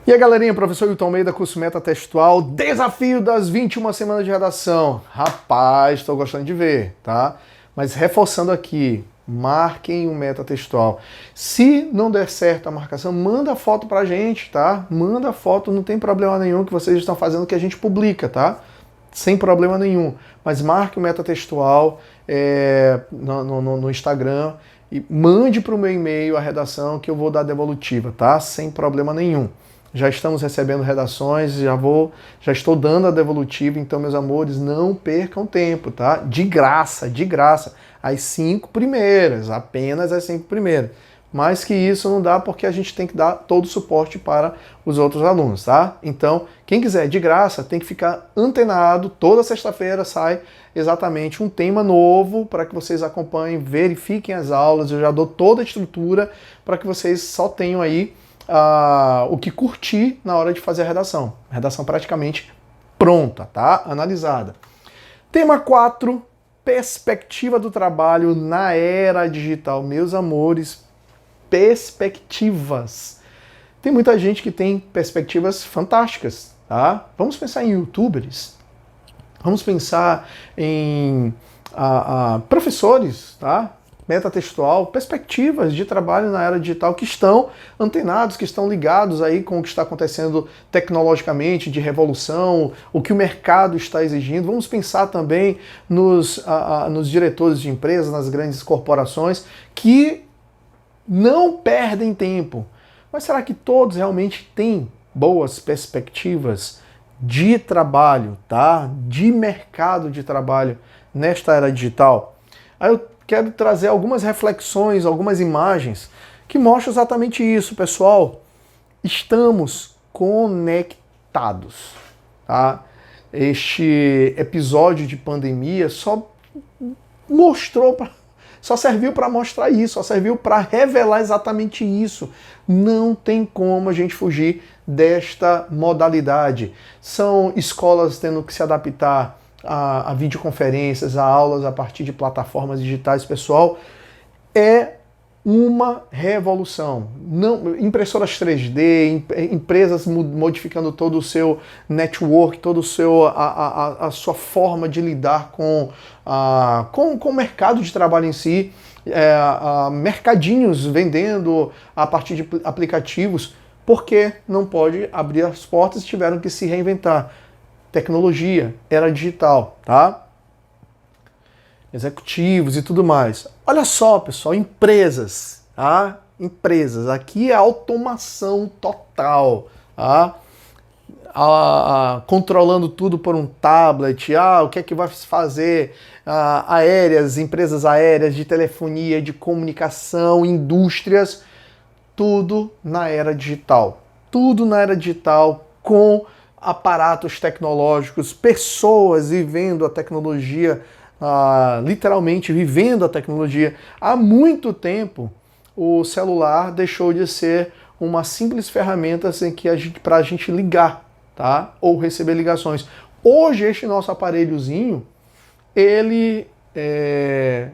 E aí, galerinha, professor Hilton Almeida, curso Metatextual, desafio das 21 semanas de redação. Rapaz, estou gostando de ver, tá? Mas reforçando aqui, marquem o metatextual. Se não der certo a marcação, manda foto pra gente, tá? Manda foto, não tem problema nenhum que vocês estão fazendo que a gente publica, tá? Sem problema nenhum. Mas marque o metatextual no Instagram e mande para o meu e-mail a redação que eu vou dar devolutiva, tá? Sem problema nenhum. Já estamos recebendo redações, já estou dando a devolutiva, então, meus amores, não percam tempo, tá? De graça, de graça. As 5 primeiras, apenas as 5 primeiras. Mais que isso não dá porque a gente tem que dar todo o suporte para os outros alunos, tá? Então, quem quiser de graça tem que ficar antenado. Toda sexta-feira sai exatamente um tema novo para que vocês acompanhem, verifiquem as aulas. Eu já dou toda a estrutura para que vocês só tenham aí o que curtir na hora de fazer a redação. A redação praticamente pronta, tá? Analisada. Tema 4, perspectiva do trabalho na era digital. Meus amores, perspectivas. Tem muita gente que tem perspectivas fantásticas, tá? Vamos pensar em youtubers, vamos pensar em professores, tá? Metatextual, perspectivas de trabalho na era digital que estão antenados, que estão ligados aí com o que está acontecendo tecnologicamente, de revolução, o que o mercado está exigindo. Vamos pensar também nos diretores de empresas, nas grandes corporações, que não perdem tempo. Mas será que todos realmente têm boas perspectivas de trabalho, tá? De mercado de trabalho nesta era digital? Aí eu quero trazer algumas reflexões, algumas imagens que mostram exatamente isso, pessoal. Estamos conectados, tá? Este episódio de pandemia só serviu para mostrar isso, só serviu para revelar exatamente isso. Não tem como a gente fugir desta modalidade. São escolas tendo que se adaptar a videoconferências, a aulas a partir de plataformas digitais, pessoal. É uma revolução. Não, impressoras 3D, empresas modificando todo o seu network, todo o seu a sua forma de lidar com o mercado de trabalho em si, mercadinhos vendendo a partir de aplicativos, porque não pode abrir as portas e tiveram que se reinventar. Tecnologia, era digital, tá? Executivos e tudo mais. Olha só, pessoal, empresas, tá? Empresas, aqui é automação total, tá? Controlando tudo por um tablet, o que é que vai fazer? Empresas aéreas, de telefonia, de comunicação, indústrias, tudo na era digital. Tudo na era digital, com aparatos tecnológicos, pessoas vivendo a tecnologia, literalmente vivendo a tecnologia. Há muito tempo o celular deixou de ser uma simples ferramenta assim, para a gente ligar, tá? Ou receber ligações. Hoje este nosso aparelhozinho, ele é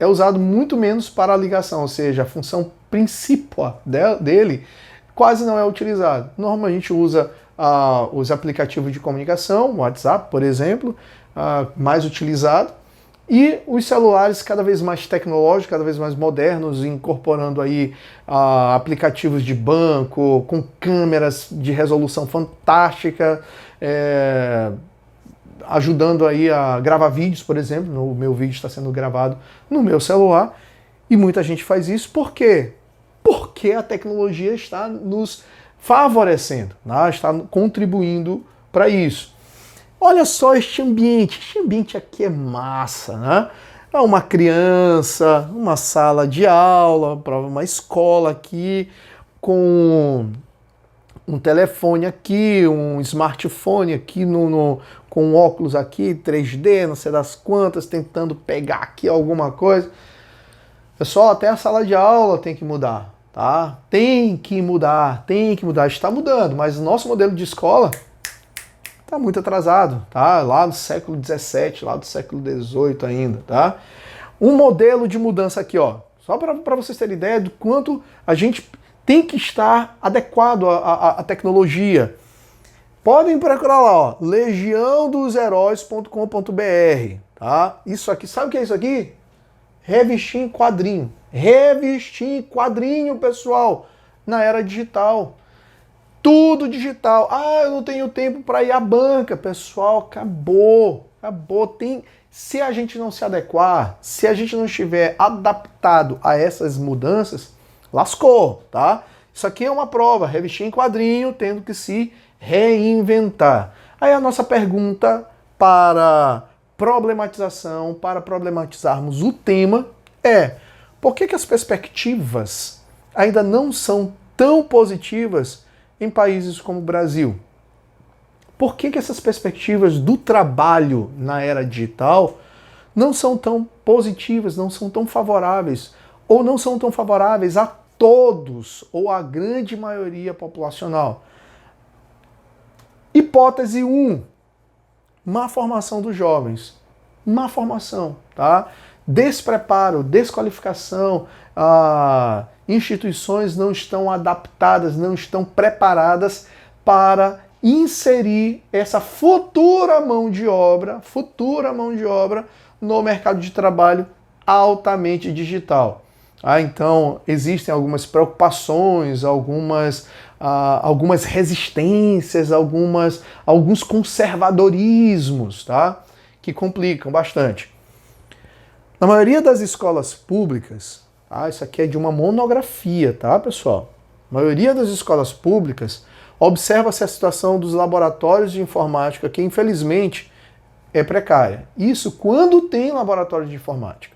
usado muito menos para a ligação, ou seja, a função principal dele quase não é utilizada. Normalmente a gente usa os aplicativos de comunicação, o WhatsApp, por exemplo, mais utilizado, e os celulares cada vez mais tecnológicos, cada vez mais modernos, incorporando aí aplicativos de banco, com câmeras de resolução fantástica, ajudando aí a gravar vídeos, por exemplo. O meu vídeo está sendo gravado no meu celular, e muita gente faz isso. Por quê? Porque a tecnologia está nos favorecendo, né? Está contribuindo para isso. Olha só este ambiente aqui é massa, né? É uma criança, uma sala de aula, uma escola aqui, com um telefone aqui, um smartphone aqui, com um óculos aqui, 3D, não sei das quantas, tentando pegar aqui alguma coisa. Pessoal, até a sala de aula tem que mudar, tá? Tem que mudar, está mudando, mas o nosso modelo de escola está muito atrasado, tá? Lá do século XVII, lá do século XVIII ainda, tá? Um modelo de mudança aqui, ó. Só para vocês terem ideia do quanto a gente tem que estar adequado à tecnologia. Podem procurar lá, ó, legiãodosheróis.com.br, tá? Isso aqui, sabe o que é isso aqui? Revistinha em quadrinho. Revistinha em quadrinho, pessoal, na era digital. Tudo digital. Ah, eu não tenho tempo para ir à banca. Pessoal, acabou. Acabou. Se a gente não se adequar, se a gente não estiver adaptado a essas mudanças, lascou, tá? Isso aqui é uma prova, revistinha em quadrinho, tendo que se reinventar. Aí a nossa pergunta para problematização, para problematizarmos o tema, é: por que as perspectivas ainda não são tão positivas em países como o Brasil? Por que essas perspectivas do trabalho na era digital não são tão positivas, não são tão favoráveis, ou não são tão favoráveis a todos, ou a grande maioria populacional? Hipótese 1, má formação dos jovens. Má formação, tá? Despreparo, desqualificação, instituições não estão adaptadas, não estão preparadas para inserir essa futura mão de obra no mercado de trabalho altamente digital. Então, existem algumas preocupações, algumas resistências, alguns conservadorismos, tá? Que complicam bastante. Na maioria das escolas públicas, isso aqui é de uma monografia, tá, pessoal? Na maioria das escolas públicas, observa-se a situação dos laboratórios de informática, que infelizmente é precária. Isso quando tem laboratório de informática.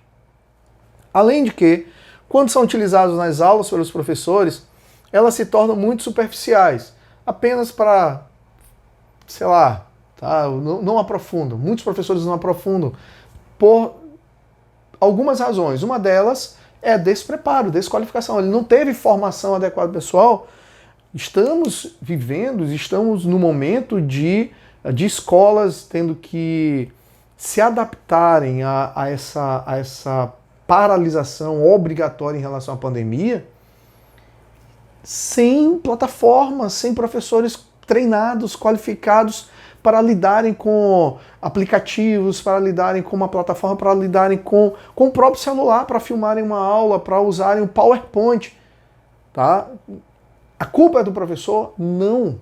Além de que, quando são utilizados nas aulas pelos professores, elas se tornam muito superficiais, apenas para, sei lá, tá? Não aprofundam. Muitos professores não aprofundam por algumas razões. Uma delas é despreparo, desqualificação. Ele não teve formação adequada pessoal. Estamos no momento de escolas tendo que se adaptarem a essa paralisação obrigatória em relação à pandemia, sem plataformas, sem professores treinados, qualificados para lidarem com aplicativos, para lidarem com uma plataforma, para lidarem com o próprio celular, para filmarem uma aula, para usarem o PowerPoint, tá? A culpa é do professor? Não.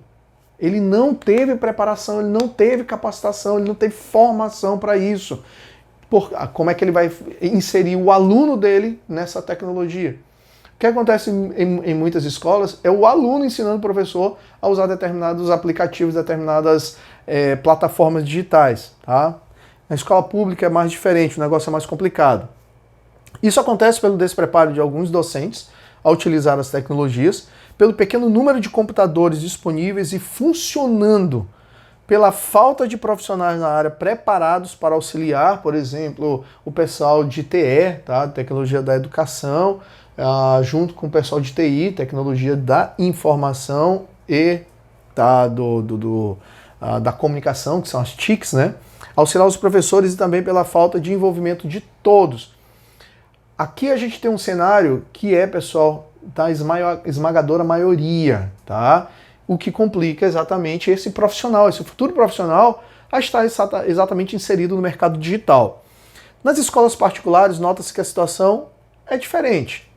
Ele não teve preparação, ele não teve capacitação, ele não teve formação para isso. Como é que ele vai inserir o aluno dele nessa tecnologia? O que acontece em muitas escolas é o aluno ensinando o professor a usar determinados aplicativos, determinadas plataformas digitais. Tá? Na escola pública é mais diferente, o negócio é mais complicado. Isso acontece pelo despreparo de alguns docentes a utilizar as tecnologias, pelo pequeno número de computadores disponíveis e funcionando, pela falta de profissionais na área preparados para auxiliar, por exemplo, o pessoal de TE, tá? Tecnologia da educação, junto com o pessoal de TI, tecnologia da informação e da comunicação, que são as TICs, né? Auxiliar os professores e também pela falta de envolvimento de todos. Aqui a gente tem um cenário que é, pessoal, da esmagadora maioria, tá? O que complica exatamente esse profissional, esse futuro profissional, a estar exatamente inserido no mercado digital. Nas escolas particulares, nota-se que a situação é diferente.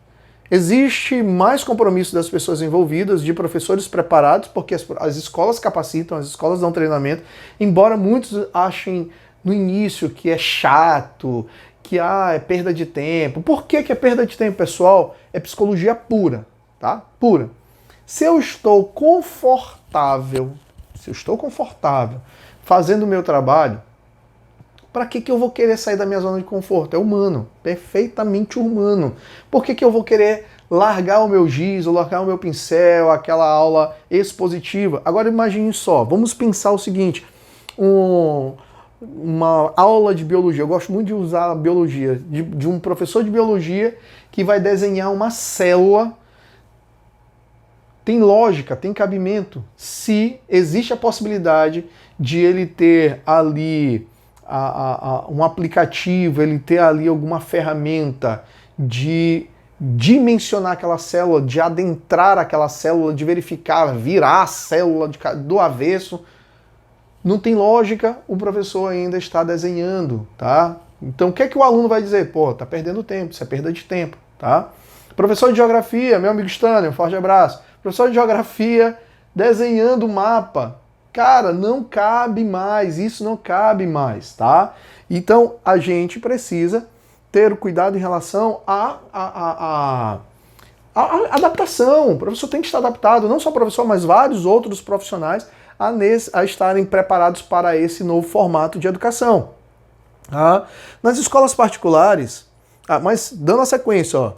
Existe mais compromisso das pessoas envolvidas, de professores preparados, porque as escolas capacitam, as escolas dão treinamento, embora muitos achem no início que é chato, que é perda de tempo. Por que é perda de tempo, pessoal? É psicologia pura, tá? Pura. Se eu estou confortável fazendo o meu trabalho, para que eu vou querer sair da minha zona de conforto? É humano, perfeitamente humano. Por que eu vou querer largar o meu giz, ou largar o meu pincel, aquela aula expositiva? Agora imagine só, vamos pensar o seguinte, uma aula de biologia, eu gosto muito de usar a biologia, de um professor de biologia que vai desenhar uma célula. Tem lógica, tem cabimento, se existe a possibilidade de ele ter ali um aplicativo, ele ter ali alguma ferramenta de dimensionar aquela célula, de adentrar aquela célula, de verificar, virar a célula do avesso. Não tem lógica, o professor ainda está desenhando, tá? Então o que é que o aluno vai dizer? Pô, tá perdendo tempo, isso é perda de tempo, tá? Professor de geografia, meu amigo Stanley, um forte abraço. Professor de geografia desenhando o mapa. Cara, não cabe mais, isso não cabe mais, tá? Então a gente precisa ter o cuidado em relação à adaptação. O professor tem que estar adaptado, não só o professor, mas vários outros profissionais a estarem preparados para esse novo formato de educação. Nas escolas particulares, mas dando a sequência, ó,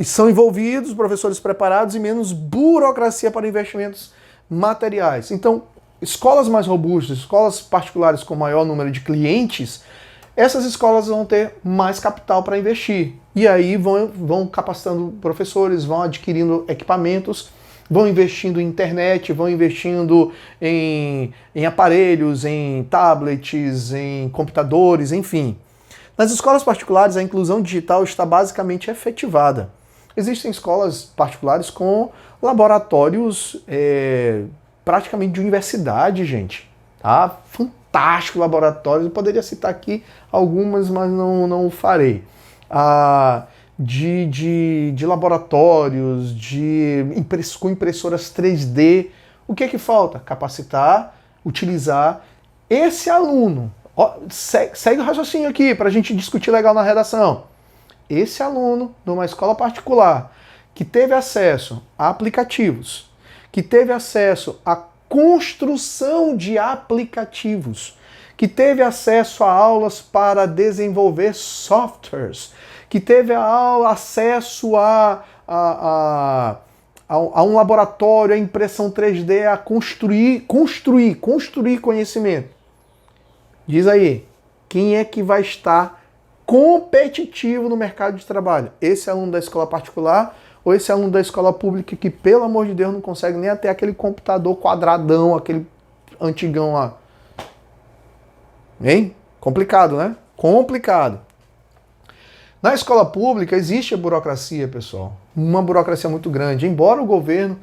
são envolvidos professores preparados e menos burocracia para investimentos materiais. Então, escolas mais robustas, escolas particulares com maior número de clientes, essas escolas vão ter mais capital para investir. E aí vão capacitando professores, vão adquirindo equipamentos, vão investindo em internet, vão investindo em aparelhos, em tablets, em computadores, enfim. Nas escolas particulares, a inclusão digital está basicamente efetivada. Existem escolas particulares com laboratórios praticamente de universidade, gente. Tá? Fantástico laboratório. Eu poderia citar aqui algumas, mas não o farei. De laboratórios, com impressoras 3D. O que é que falta? Capacitar, utilizar esse aluno. Segue o raciocínio aqui para a gente discutir legal na redação. Esse aluno numa escola particular que teve acesso a aplicativos, que teve acesso à construção de aplicativos, que teve acesso a aulas para desenvolver softwares, que teve acesso a um laboratório, a impressão 3D, a construir conhecimento. Diz aí, quem é que vai estar competitivo no mercado de trabalho? Esse aluno da escola particular ou esse aluno da escola pública que, pelo amor de Deus, não consegue nem até aquele computador quadradão, aquele antigão lá? Hein? Complicado, né? Complicado. Na escola pública existe a burocracia, pessoal. Uma burocracia muito grande. Embora o governo,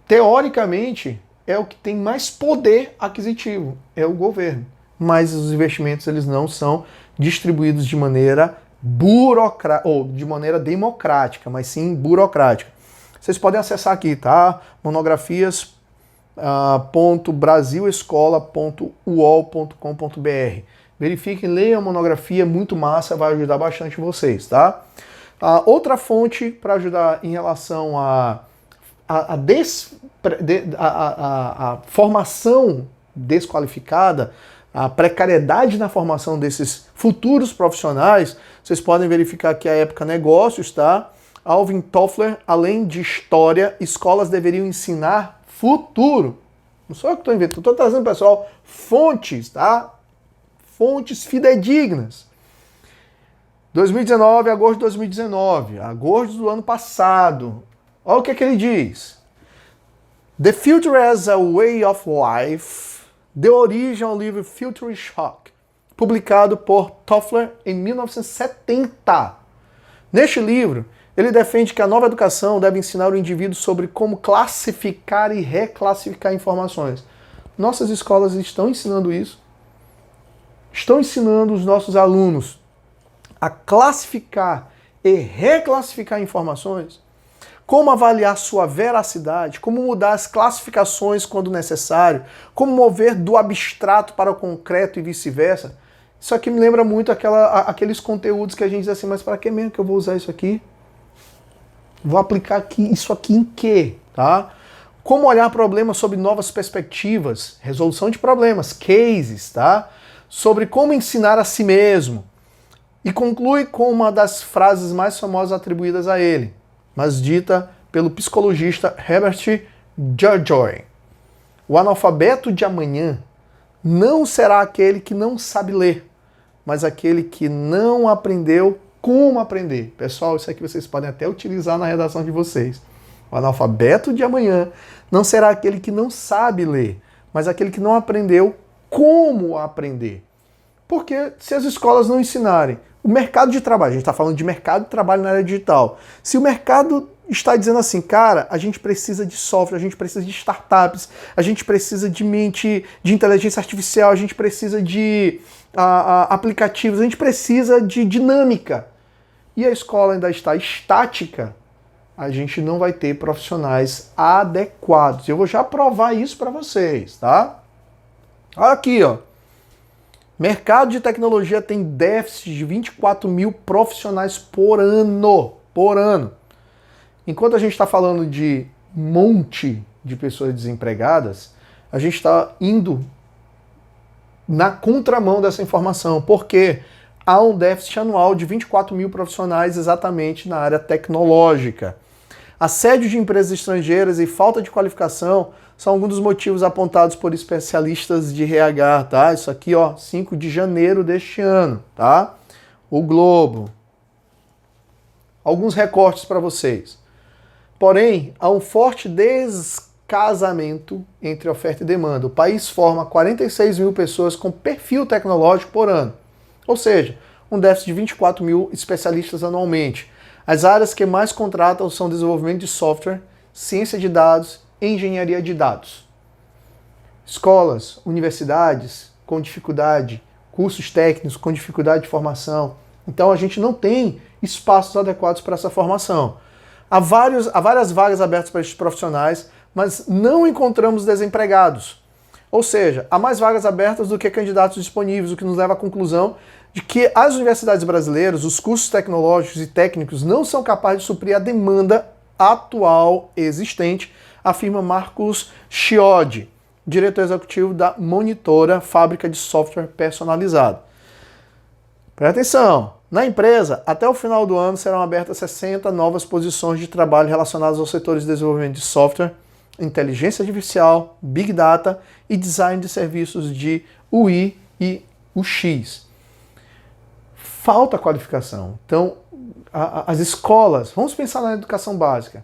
teoricamente, é o que tem mais poder aquisitivo, é o governo. Mas os investimentos eles não são distribuídos de maneira de maneira democrática, mas sim burocrática. Vocês podem acessar aqui, tá? monografias.brasilescola.uol.com.br. Verifiquem, leiam a monografia, muito massa, vai ajudar bastante vocês, tá? Outra fonte para ajudar em relação à formação desqualificada, a precariedade na formação desses futuros profissionais, vocês podem verificar aqui a Época Negócios, tá? Alvin Toffler, além de história, escolas deveriam ensinar futuro. Não sou eu que estou inventando, estou trazendo, pessoal, fontes, tá? Fontes fidedignas. 2019, agosto de 2019, agosto do ano passado. Olha o que ele diz. The Future as a Way of Life deu origem ao livro Future Shock, publicado por Toffler em 1970. Neste livro, ele defende que a nova educação deve ensinar o indivíduo sobre como classificar e reclassificar informações. Nossas escolas estão ensinando isso. Estão ensinando os nossos alunos a classificar e reclassificar informações, como avaliar sua veracidade, como mudar as classificações quando necessário, como mover do abstrato para o concreto e vice-versa. Isso aqui me lembra muito aqueles conteúdos que a gente diz assim, mas para que mesmo que eu vou usar isso aqui? Vou aplicar isso aqui em quê? Tá? Como olhar problemas sob novas perspectivas, resolução de problemas, cases, tá? Sobre como ensinar a si mesmo. E conclui com uma das frases mais famosas atribuídas a ele, mas dita pelo psicologista Herbert Georgiou. O analfabeto de amanhã não será aquele que não sabe ler, mas aquele que não aprendeu como aprender. Pessoal, isso aqui vocês podem até utilizar na redação de vocês. O analfabeto de amanhã não será aquele que não sabe ler, mas aquele que não aprendeu como aprender. Porque se as escolas não ensinarem O mercado de trabalho, a gente está falando de mercado de trabalho na área digital. Se o mercado está dizendo assim, cara, a gente precisa de software, a gente precisa de startups, a gente precisa de mente de inteligência artificial, a gente precisa de aplicativos, a gente precisa de dinâmica. E a escola ainda está estática, a gente não vai ter profissionais adequados. Eu vou já provar isso para vocês, tá? Olha aqui, ó. Mercado de tecnologia tem déficit de 24 mil profissionais por ano. Por ano. Enquanto a gente está falando de um monte de pessoas desempregadas, a gente está indo na contramão dessa informação. Por quê? Há um déficit anual de 24 mil profissionais exatamente na área tecnológica. Assédio de empresas estrangeiras e falta de qualificação são alguns dos motivos apontados por especialistas de RH, tá? Isso aqui, ó, 5 de janeiro deste ano, tá? O Globo. Alguns recortes para vocês. Porém, há um forte descasamento entre oferta e demanda. O país forma 46 mil pessoas com perfil tecnológico por ano. Ou seja, um déficit de 24 mil especialistas anualmente. As áreas que mais contratam são desenvolvimento de software, ciência de dados, engenharia de dados. Escolas, universidades com dificuldade, cursos técnicos com dificuldade de formação. Então a gente não tem espaços adequados para essa formação. Há várias vagas abertas para esses profissionais, mas não encontramos desempregados. Ou seja, há mais vagas abertas do que candidatos disponíveis, o que nos leva à conclusão de que as universidades brasileiras, os cursos tecnológicos e técnicos não são capazes de suprir a demanda atual existente, afirma Marcos Chiodi, diretor executivo da Monitora, fábrica de software personalizado. Presta atenção, na empresa, até o final do ano serão abertas 60 novas posições de trabalho relacionadas aos setores de desenvolvimento de software, inteligência artificial, Big Data e design de serviços de UI e UX. Falta qualificação. Então, as escolas, vamos pensar na educação básica,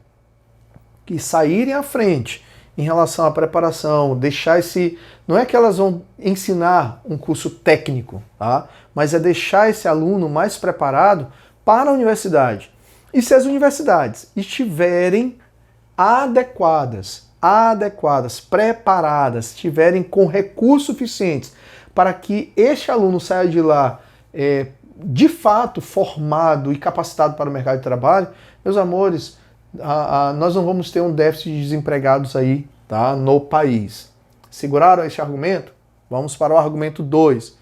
que saírem à frente em relação à preparação, deixar esse... Não é que elas vão ensinar um curso técnico, tá? Mas é deixar esse aluno mais preparado para a universidade. E se as universidades estiverem adequadas, preparadas, estiverem com recursos suficientes para que este aluno saia de lá de fato formado e capacitado para o mercado de trabalho, meus amores, nós não vamos ter um déficit de desempregados aí, tá, no país. Seguraram esse argumento? Vamos para o argumento 2.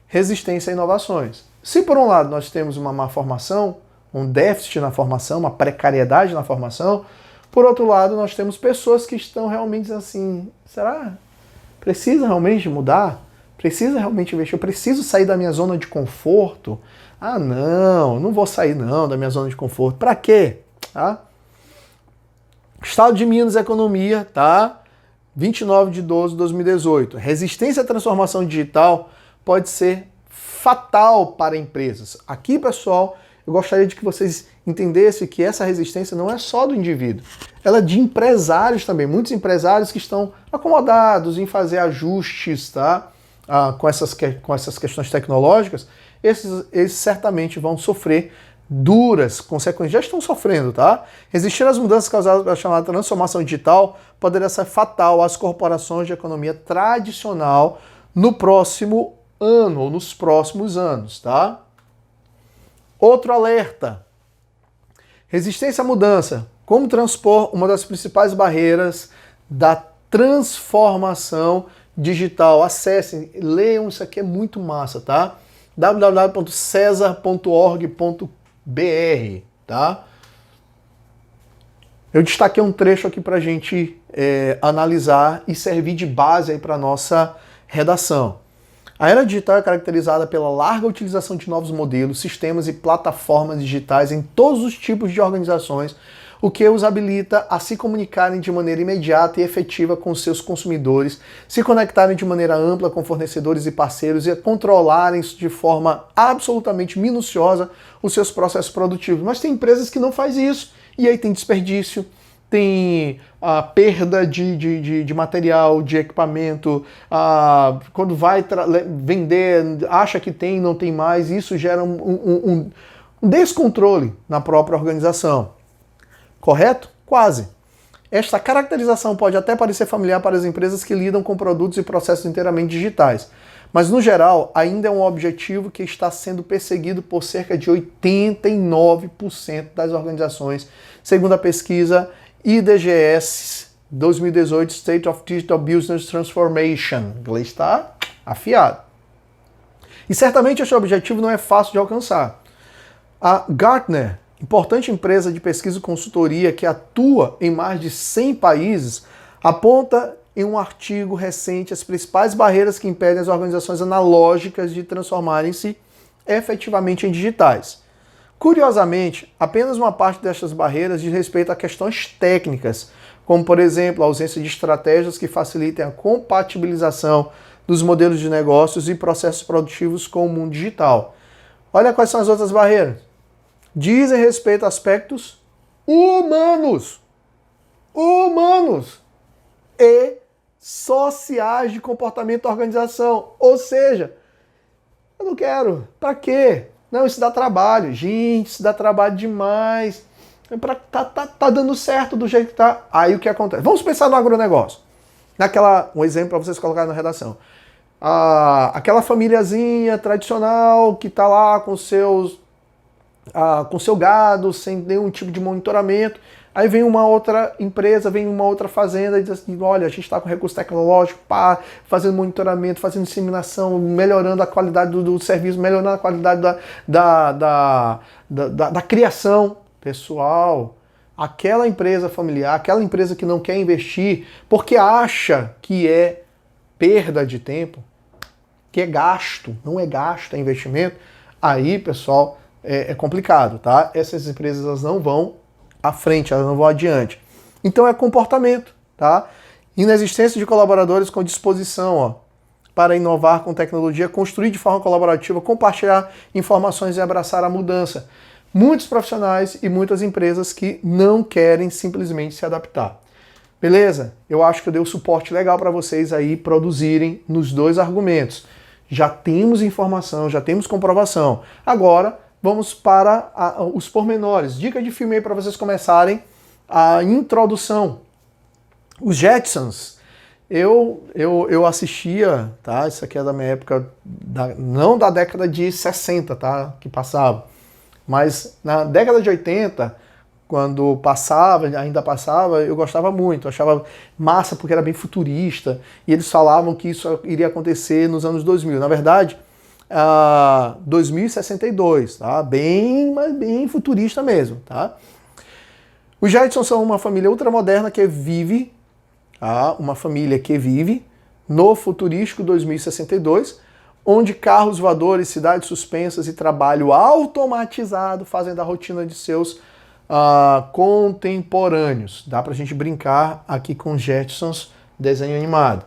Resistência a inovações. Se por um lado nós temos uma má formação, um déficit na formação, uma precariedade na formação, por outro lado nós temos pessoas que estão realmente dizendo assim, será? Precisa realmente mudar? Precisa realmente investir? Eu preciso sair da minha zona de conforto? Ah, não vou sair não da minha zona de conforto. Para quê? Tá? Estado de Minas Economia, tá? 29/12/2018. Resistência à transformação digital pode ser fatal para empresas. Aqui, pessoal, eu gostaria de que vocês entendessem que essa resistência não é só do indivíduo. Ela é de empresários também. Muitos empresários que estão acomodados em fazer ajustes, tá? Com essas questões tecnológicas, eles certamente vão sofrer duras consequências. Já estão sofrendo, tá? Resistir às mudanças causadas pela chamada transformação digital poderia ser fatal às corporações de economia tradicional no próximo ano ou nos próximos anos, tá? Outro alerta. Resistência à mudança. Como transpor uma das principais barreiras da transformação digital. Acessem, leiam, isso aqui é muito massa, tá? www.cesar.org.br, tá? Eu destaquei um trecho aqui para a gente analisar e servir de base aí para nossa redação. A era digital é caracterizada pela larga utilização de novos modelos, sistemas e plataformas digitais em todos os tipos de organizações, o que os habilita a se comunicarem de maneira imediata e efetiva com seus consumidores, se conectarem de maneira ampla com fornecedores e parceiros e a controlarem de forma absolutamente minuciosa os seus processos produtivos. Mas tem empresas que não fazem isso, e aí tem desperdício, tem a perda de material, de equipamento, quando vai vender, acha que tem, não tem mais, isso gera um descontrole na própria organização. Correto? Quase. Esta caracterização pode até parecer familiar para as empresas que lidam com produtos e processos inteiramente digitais, mas no geral ainda é um objetivo que está sendo perseguido por cerca de 89% das organizações, segundo a pesquisa IDGS 2018 State of Digital Business Transformation. O inglês está afiado. E certamente este objetivo não é fácil de alcançar. A Gartner, importante empresa de pesquisa e consultoria que atua em mais de 100 países, aponta em um artigo recente as principais barreiras que impedem as organizações analógicas de transformarem-se efetivamente em digitais. Curiosamente, apenas uma parte destas barreiras diz respeito a questões técnicas, como, por exemplo, a ausência de estratégias que facilitem a compatibilização dos modelos de negócios e processos produtivos com o mundo digital. Olha quais são as outras barreiras. Dizem respeito a aspectos humanos e sociais de comportamento da organização. Ou seja, eu não quero. Para quê? Não, isso dá trabalho. Gente, isso dá trabalho demais. Tá dando certo do jeito que tá. Aí o que acontece? Vamos pensar no agronegócio. Um exemplo para vocês colocarem na redação. Aquela famíliazinha tradicional que está lá com seu gado, sem nenhum tipo de monitoramento. Aí vem uma outra empresa, vem uma outra fazenda e diz assim, olha, a gente está com recurso tecnológico, fazendo monitoramento, fazendo disseminação, melhorando a qualidade do serviço, melhorando a qualidade da criação. Pessoal, aquela empresa familiar, aquela empresa que não quer investir porque acha que é perda de tempo, que é gasto, não é gasto, é investimento, aí, pessoal, é complicado, tá? Essas empresas elas não vão à frente, elas não vão adiante. Então é comportamento, tá? Inexistência de colaboradores com disposição, para inovar com tecnologia, construir de forma colaborativa, compartilhar informações e abraçar a mudança. Muitos profissionais e muitas empresas que não querem simplesmente se adaptar. Beleza? Eu acho que eu dei um suporte legal para vocês aí produzirem nos dois argumentos. Já temos informação, já temos comprovação. Agora, vamos para os pormenores. Dica de filme aí para vocês começarem a introdução. Os Jetsons. Eu assistia, tá? Isso aqui é da minha época, não da década de 60, tá? Que passava. Mas na década de 80, quando ainda passava, eu gostava muito. Eu achava massa porque era bem futurista. E eles falavam que isso iria acontecer nos anos 2000. Na verdade, 2062, tá? Bem futurista mesmo, tá? Os Jetsons são uma família ultramoderna que vive, uma família que vive no futurístico 2062, onde carros voadores, cidades suspensas e trabalho automatizado fazem da rotina de seus contemporâneos. Dá pra gente brincar aqui com Jetsons, desenho animado.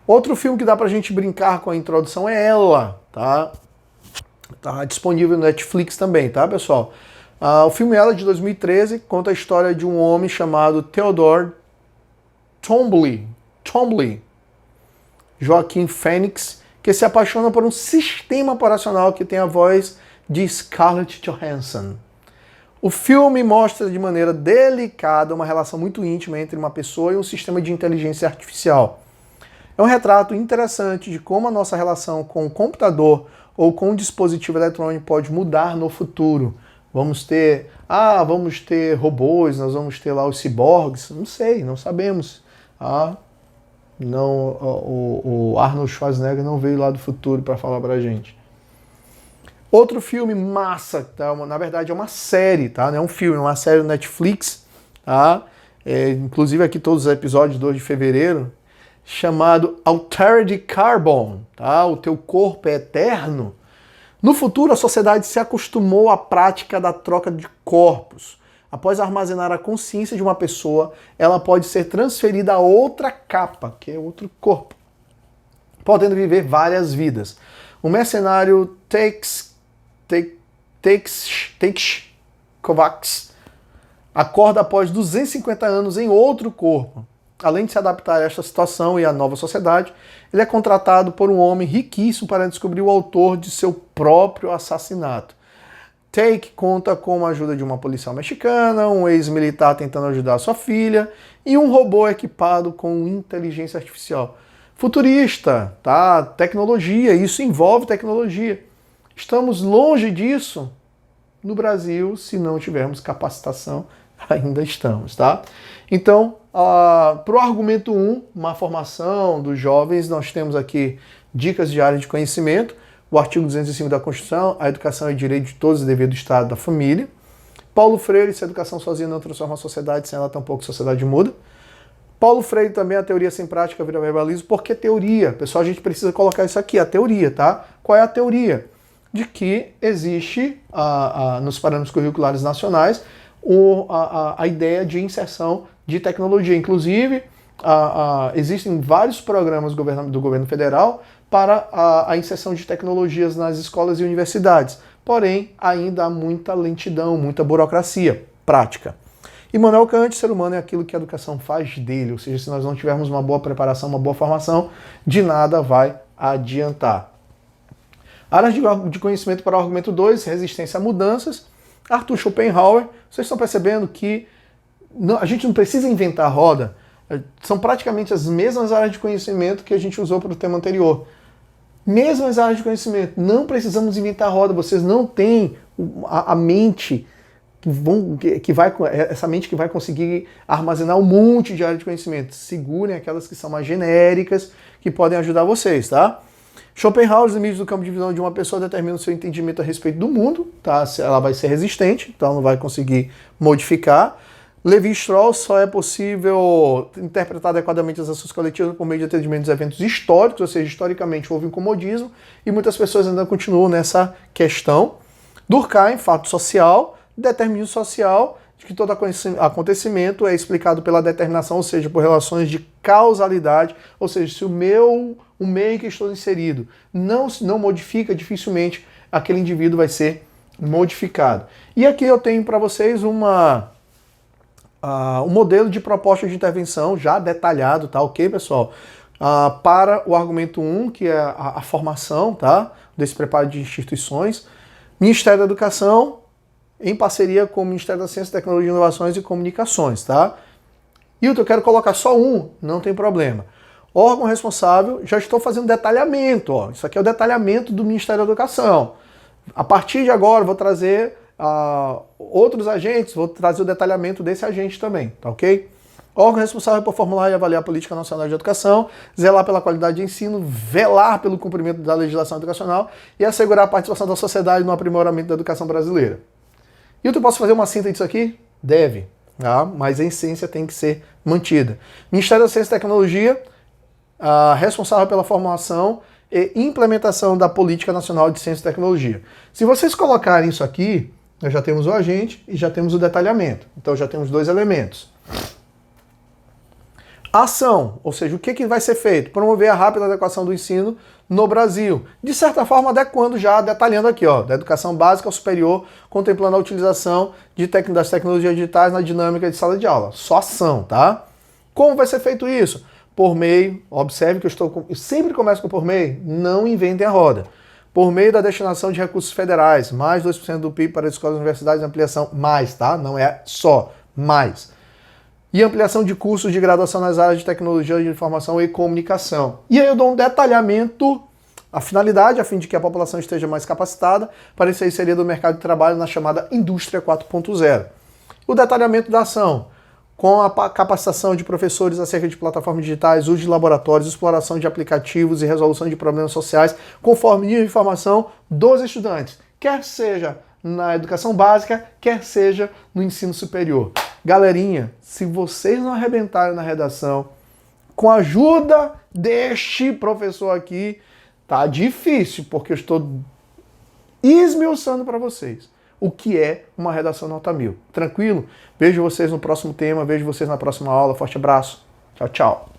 Outro filme que dá pra gente brincar com a introdução é Ela, tá? Tá disponível no Netflix também, tá, pessoal? O filme Ela, de 2013, conta a história de um homem chamado Theodore Twombly, Joaquim Phoenix, que se apaixona por um sistema operacional que tem a voz de Scarlett Johansson. O filme mostra de maneira delicada uma relação muito íntima entre uma pessoa e um sistema de inteligência artificial. É um retrato interessante de como a nossa relação com o computador ou com o dispositivo eletrônico pode mudar no futuro. Vamos ter robôs, nós vamos ter lá os ciborgues, não sei, não sabemos. Não, o Arnold Schwarzenegger não veio lá do futuro para falar pra gente. Outro filme massa, tá? Na verdade é uma série, tá? Não é um filme, é uma série do Netflix, tá? Inclusive aqui todos os episódios, 2 de fevereiro, chamado Altered Carbon, tá? O teu corpo é eterno. No futuro, a sociedade se acostumou à prática da troca de corpos. Após armazenar a consciência de uma pessoa, ela pode ser transferida a outra capa, que é outro corpo, podendo viver várias vidas. O mercenário Kovacs acorda após 250 anos em outro corpo. Além de se adaptar a esta situação e à nova sociedade, ele é contratado por um homem riquíssimo para descobrir o autor de seu próprio assassinato. Take conta com a ajuda de uma policial mexicana, um ex-militar tentando ajudar sua filha e um robô equipado com inteligência artificial. Futurista, tá? Tecnologia, isso envolve tecnologia. Estamos longe disso no Brasil, se não tivermos capacitação, ainda estamos, tá? Então, para o argumento 1, uma formação dos jovens, nós temos aqui dicas de área de conhecimento, o artigo 205 da Constituição, a educação é direito de todos e dever do Estado e da família. Paulo Freire, se a educação sozinha não transforma a sociedade, sem ela tampouco a sociedade muda. Paulo Freire também, a teoria sem prática vira verbalismo. Por que teoria? Pessoal, a gente precisa colocar isso aqui, a teoria, tá? Qual é a teoria? De que existe, nos parâmetros curriculares nacionais, a ideia de inserção de tecnologia. Inclusive, existem vários programas do governo federal para a inserção de tecnologias nas escolas e universidades. Porém, ainda há muita lentidão, muita burocracia prática. Immanuel Kant, ser humano é aquilo que a educação faz dele, ou seja, se nós não tivermos uma boa preparação, uma boa formação, de nada vai adiantar. Áreas de conhecimento para o argumento 2, resistência a mudanças. Arthur Schopenhauer, vocês estão percebendo que a gente não precisa inventar a roda, são praticamente as mesmas áreas de conhecimento que a gente usou para o tema anterior. Mesmas áreas de conhecimento, não precisamos inventar a roda, vocês não têm a mente essa mente que vai conseguir armazenar um monte de áreas de conhecimento. Segurem aquelas que são mais genéricas, que podem ajudar vocês, tá? Schopenhauer, os limites do campo de visão de uma pessoa determinam o seu entendimento a respeito do mundo, tá? Ela vai ser resistente, então não vai conseguir modificar. Levi-Strauss, só é possível interpretar adequadamente as ações coletivas por meio de atendimento dos eventos históricos, ou seja, historicamente houve um comodismo, e muitas pessoas ainda continuam nessa questão. Durkheim, fato social, determinismo social, de que todo acontecimento é explicado pela determinação, ou seja, por relações de causalidade, ou seja, se o meio em que estou inserido não modifica, dificilmente aquele indivíduo vai ser modificado. E aqui eu tenho para vocês um modelo de proposta de intervenção já detalhado, tá ok, pessoal? Para o argumento 1, que é a formação, tá? Desse preparo de instituições, Ministério da Educação, em parceria com o Ministério da Ciência, Tecnologia, Inovações e Comunicações, tá? Hilton, eu quero colocar só um, não tem problema. Órgão responsável, já estou fazendo detalhamento, ó. Isso aqui é o detalhamento do Ministério da Educação. A partir de agora, vou trazer outros agentes, vou trazer o detalhamento desse agente também, tá ok? Órgão responsável por formular e avaliar a política nacional de educação, zelar pela qualidade de ensino, velar pelo cumprimento da legislação educacional e assegurar a participação da sociedade no aprimoramento da educação brasileira. E eu posso fazer uma síntese disso aqui? Deve, tá? Mas a essência tem que ser mantida. Ministério da Ciência e Tecnologia, responsável pela formação e implementação da Política Nacional de Ciência e Tecnologia. Se vocês colocarem isso aqui, nós já temos o agente e já temos o detalhamento. Então já temos dois elementos. Ação, ou seja, o que vai ser feito? Promover a rápida adequação do ensino no Brasil. De certa forma, adequando já, detalhando aqui, ó, da educação básica ao superior, contemplando a utilização das tecnologias digitais na dinâmica de sala de aula. Só ação, tá? Como vai ser feito isso? Por meio, observe que eu sempre começo com por meio, não inventem a roda. Por meio da destinação de recursos federais, mais 2% do PIB para as escolas e universidades, ampliação, mais, tá? Não é só, mais. E ampliação de cursos de graduação nas áreas de tecnologia de informação e comunicação. E aí eu dou um detalhamento, a finalidade, a fim de que a população esteja mais capacitada para ser inserida no mercado de trabalho na chamada Indústria 4.0. O detalhamento da ação, com a capacitação de professores acerca de plataformas digitais, uso de laboratórios, exploração de aplicativos e resolução de problemas sociais, conforme nível de formação dos estudantes, quer seja na educação básica, quer seja no ensino superior. Galerinha, se vocês não arrebentarem na redação, com a ajuda deste professor aqui, tá difícil, porque eu estou esmiuçando para vocês o que é uma redação nota 1000. Tranquilo? Vejo vocês no próximo tema, vejo vocês na próxima aula. Forte abraço. Tchau, tchau.